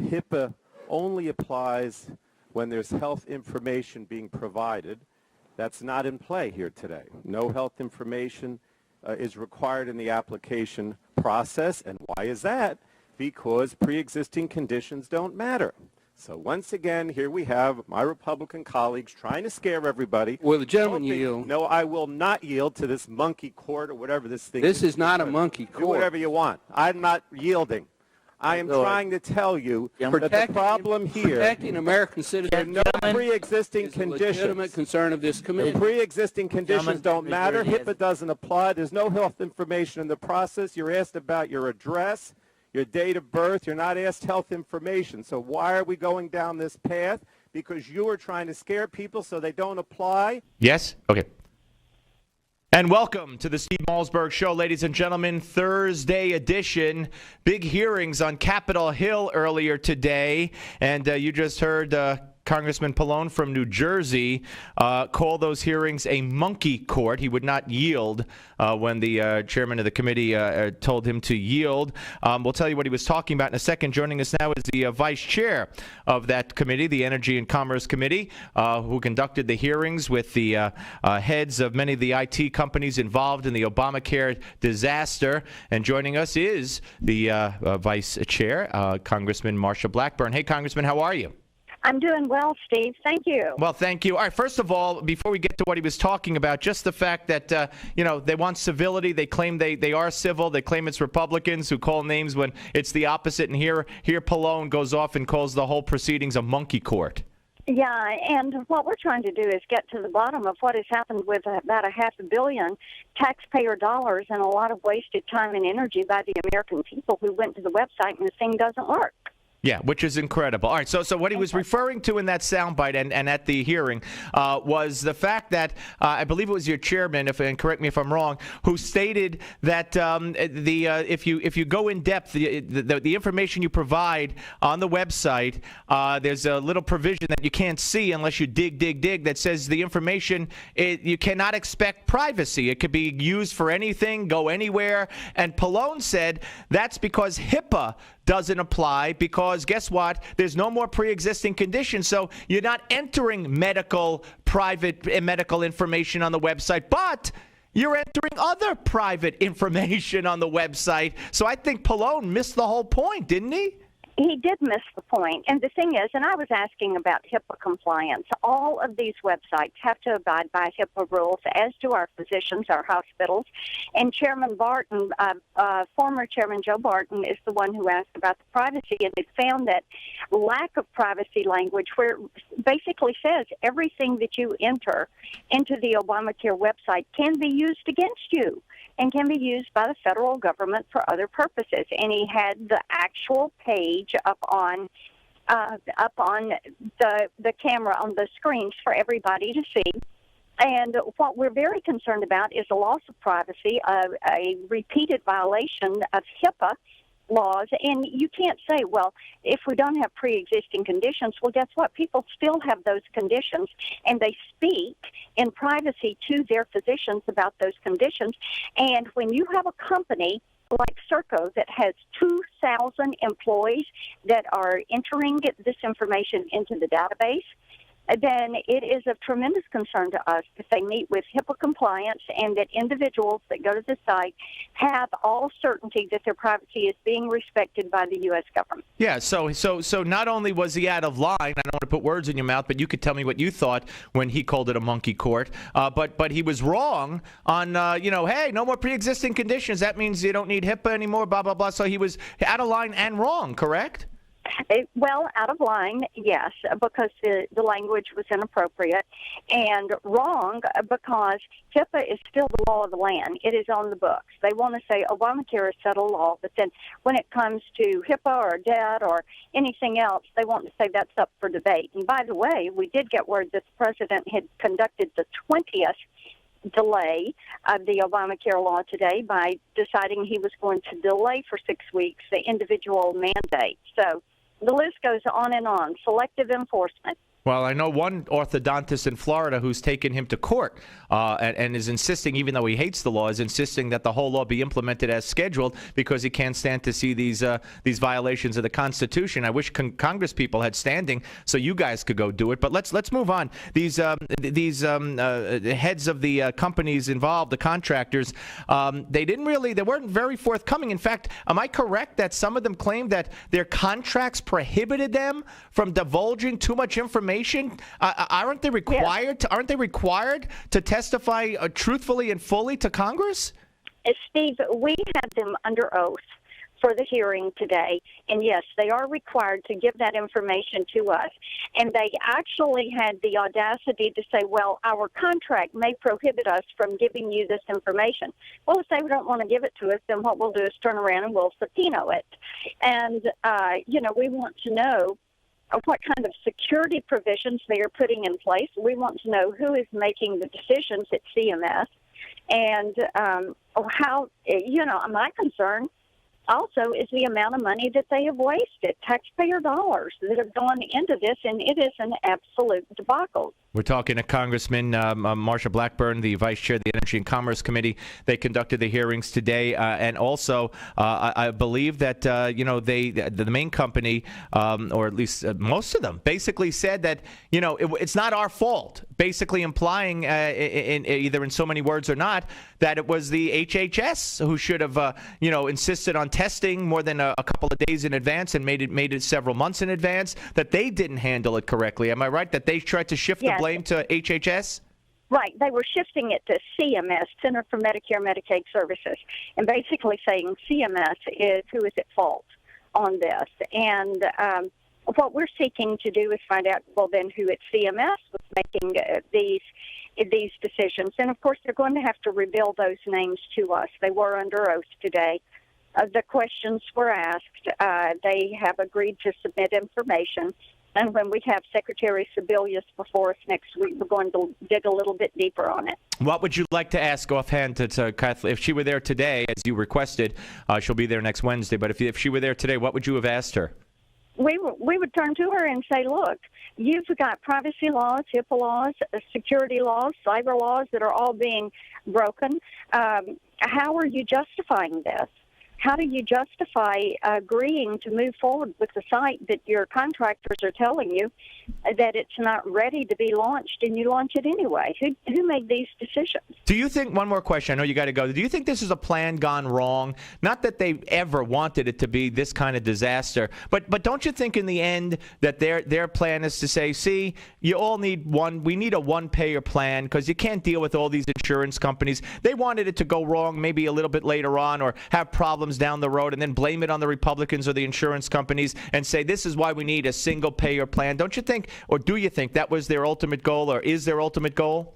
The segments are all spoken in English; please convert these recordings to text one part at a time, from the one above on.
HIPAA only applies when there's health information being provided. That's not in play here today. No health information is required in the application process. And why is that? Because pre-existing conditions don't matter. So once again, here we have my Republican colleagues trying to scare everybody. Will the gentleman yield? No, I will not yield to this monkey court or whatever this thing is. This is not a monkey court. Do whatever you want. I'm not yielding. I am trying to tell you that the problem here, protecting American citizens, no pre-existing conditions. A legitimate concern of this committee. The pre-existing conditions don't matter. HIPAA doesn't apply. There's no health information in the process. You're asked about your address, your date of birth. You're not asked health information. So why are we going down this path? Because you are trying to scare people so they don't apply. Yes? Okay. And welcome to the Steve Malzberg Show, ladies and gentlemen. Thursday edition. Big hearings on Capitol Hill earlier today. And you just heard Congressman Pallone from New Jersey call those hearings a monkey court. He would not yield when the chairman of the committee told him to yield. We'll tell you what he was talking about in a second. Joining us now is the vice chair of that committee, the Energy and Commerce Committee, who conducted the hearings with the heads of many of the IT companies involved in the Obamacare disaster. And joining us is the vice chair, Congressman Marsha Blackburn. Hey, Congressman, how are you? I'm doing well, Steve. Thank you. Well, thank you. All right, first of all, before we get to what he was talking about, just the fact that, they want civility. They claim they are civil. They claim it's Republicans who call names when it's the opposite. And here Pallone goes off and calls the whole proceedings a monkey court. Yeah, and what we're trying to do is get to the bottom of what has happened with about $500 million taxpayer dollars and a lot of wasted time and energy by the American people who went to the website and the thing doesn't work. Yeah, which is incredible. All right, so what he was referring to in that soundbite and at the hearing was the fact that I believe it was your chairman, and correct me if I'm wrong, who stated that if you go in depth, the information you provide on the website, there's a little provision that you can't see unless you dig that says the information you cannot expect privacy. It could be used for anything, go anywhere. And Pallone said that's because HIPAA doesn't apply because guess what? There's no more pre-existing conditions, so you're not entering private medical information on the website, but you're entering other private information on the website. So I think Pallone missed the whole point, didn't he? He did miss the point. And the thing is, and I was asking about HIPAA compliance, all of these websites have to abide by HIPAA rules, as do our physicians, our hospitals. And Chairman Barton, former Chairman Joe Barton, is the one who asked about the privacy, and it found that lack of privacy language, where it basically says everything that you enter into the Obamacare website can be used against you and can be used by the federal government for other purposes. And he had the actual page up on the camera on the screens for everybody to see. And what we're very concerned about is the loss of privacy, a repeated violation of HIPAA laws. And you can't say, well, if we don't have pre-existing conditions, well, guess what? People still have those conditions, and they speak in privacy to their physicians about those conditions. And when you have a company like Serco that has 2,000 employees that are entering this information into the database, then it is of tremendous concern to us if they meet with HIPAA compliance and that individuals that go to the site have all certainty that their privacy is being respected by the U.S. government. Yeah, so not only was he out of line, I don't want to put words in your mouth, but you could tell me what you thought when he called it a monkey court, but he was wrong on, hey, no more pre-existing conditions. That means you don't need HIPAA anymore, blah, blah, blah. So he was out of line and wrong, correct? Well, out of line, yes, because the language was inappropriate, and wrong because HIPAA is still the law of the land. It is on the books. They want to say Obamacare is settled law, but then when it comes to HIPAA or debt or anything else, they want to say that's up for debate. And by the way, we did get word that the president had conducted the 20th delay of the Obamacare law today by deciding he was going to delay for 6 weeks the individual mandate. So the list goes on and on. Selective enforcement. Well, I know one orthodontist in Florida who's taken him to court and is insisting, even though he hates the law, is insisting that the whole law be implemented as scheduled because he can't stand to see these violations of the Constitution. I wish Congress people had standing so you guys could go do it. But let's move on. These heads of the companies involved, the contractors, they weren't very forthcoming. In fact, am I correct that some of them claimed that their contracts prohibited them from divulging too much information? Aren't they required? Yes. Aren't they required to testify truthfully and fully to Congress? Steve, we had them under oath for the hearing today, and yes, they are required to give that information to us. And they actually had the audacity to say, well, our contract may prohibit us from giving you this information. Well, if they don't want to give it to us, then what we'll do is turn around and we'll subpoena it. And, we want to know what kind of security provisions they are putting in place. We want to know who is making the decisions at CMS, and how, my concern also is the amount of money that they have wasted, taxpayer dollars that have gone into this, and it is an absolute debacle. We're talking to Congressman Marsha Blackburn, the Vice Chair of the Energy and Commerce Committee. They conducted the hearings today, and also I believe that the main company, or at least most of them, basically said that it's not our fault. Basically implying, either in so many words or not, that it was the HHS who should have insisted on testing more than a couple of days in advance and made it several months in advance. That they didn't handle it correctly. Am I right? That they tried to shift the blame to HHS? Right. They were shifting it to CMS, Center for Medicare and Medicaid Services, and basically saying CMS is who is at fault on this. And what we're seeking to do is find out, well, then who at CMS was making these decisions. And, of course, they're going to have to reveal those names to us. They were under oath today. The questions were asked. They have agreed to submit information. And when we have Secretary Sebelius before us next week, we're going to dig a little bit deeper on it. What would you like to ask offhand to Kathleen? If she were there today, as you requested, she'll be there next Wednesday, but if she were there today, what would you have asked her? We would turn to her and say, look, you've got privacy laws, HIPAA laws, security laws, cyber laws that are all being broken. How are you justifying this? How do you justify agreeing to move forward with the site that your contractors are telling you that it's not ready to be launched, and you launch it anyway? Who made these decisions? Do you think, one more question, I know you got to go, do you think this is a plan gone wrong? Not that they ever wanted it to be this kind of disaster, but don't you think in the end that their plan is to say, see, you all need we need a one-payer plan because you can't deal with all these insurance companies. They wanted it to go wrong maybe a little bit later on or have problems down the road and then blame it on the Republicans or the insurance companies and say this is why we need a single-payer plan. Don't you think, or do you think that was their ultimate goal, or is their ultimate goal?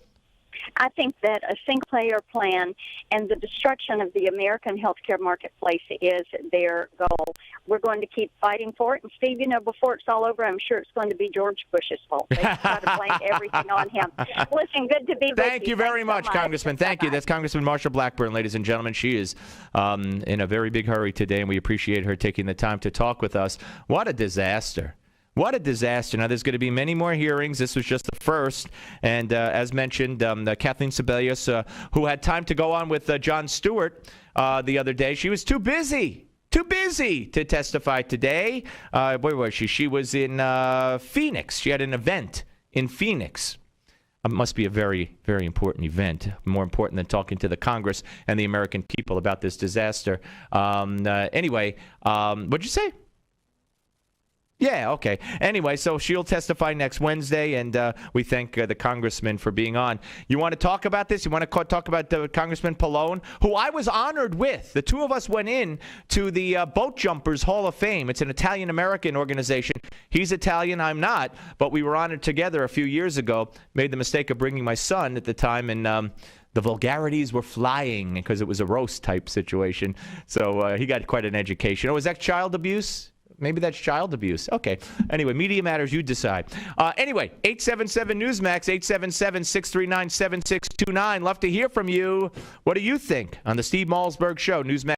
I think that a single-payer plan and the destruction of the American healthcare marketplace is their goal. We're going to keep fighting for it. And, Steve, before it's all over, I'm sure it's going to be George Bush's fault. They try to blame everything on him. Listen, good to be with you. Thank you very much, Congressman. Thank you. That's Congressman Marsha Blackburn, ladies and gentlemen. She is in a very big hurry today, and we appreciate her taking the time to talk with us. What a disaster. What a disaster. Now, there's going to be many more hearings. This was just the first. And as mentioned, Kathleen Sebelius, who had time to go on with Jon Stewart the other day, she was too busy to testify today. Where was she? She was in Phoenix. She had an event in Phoenix. It must be a very, very important event, more important than talking to the Congress and the American people about this disaster. Anyway, what'd you say? Yeah, okay. Anyway, so she'll testify next Wednesday, and we thank the congressman for being on. You want to talk about this? You want to talk about Congressman Pallone, who I was honored with. The two of us went in to the Boat Jumpers Hall of Fame. It's an Italian-American organization. He's Italian, I'm not, but we were honored together a few years ago. Made the mistake of bringing my son at the time, and the vulgarities were flying because it was a roast-type situation. So he got quite an education. Oh, is that child abuse? Maybe that's child abuse. Okay. Anyway, Media Matters, you decide. Anyway, 877 Newsmax, 877-639-7629. Love to hear from you. What do you think on the Steve Malzberg Show? Newsmax.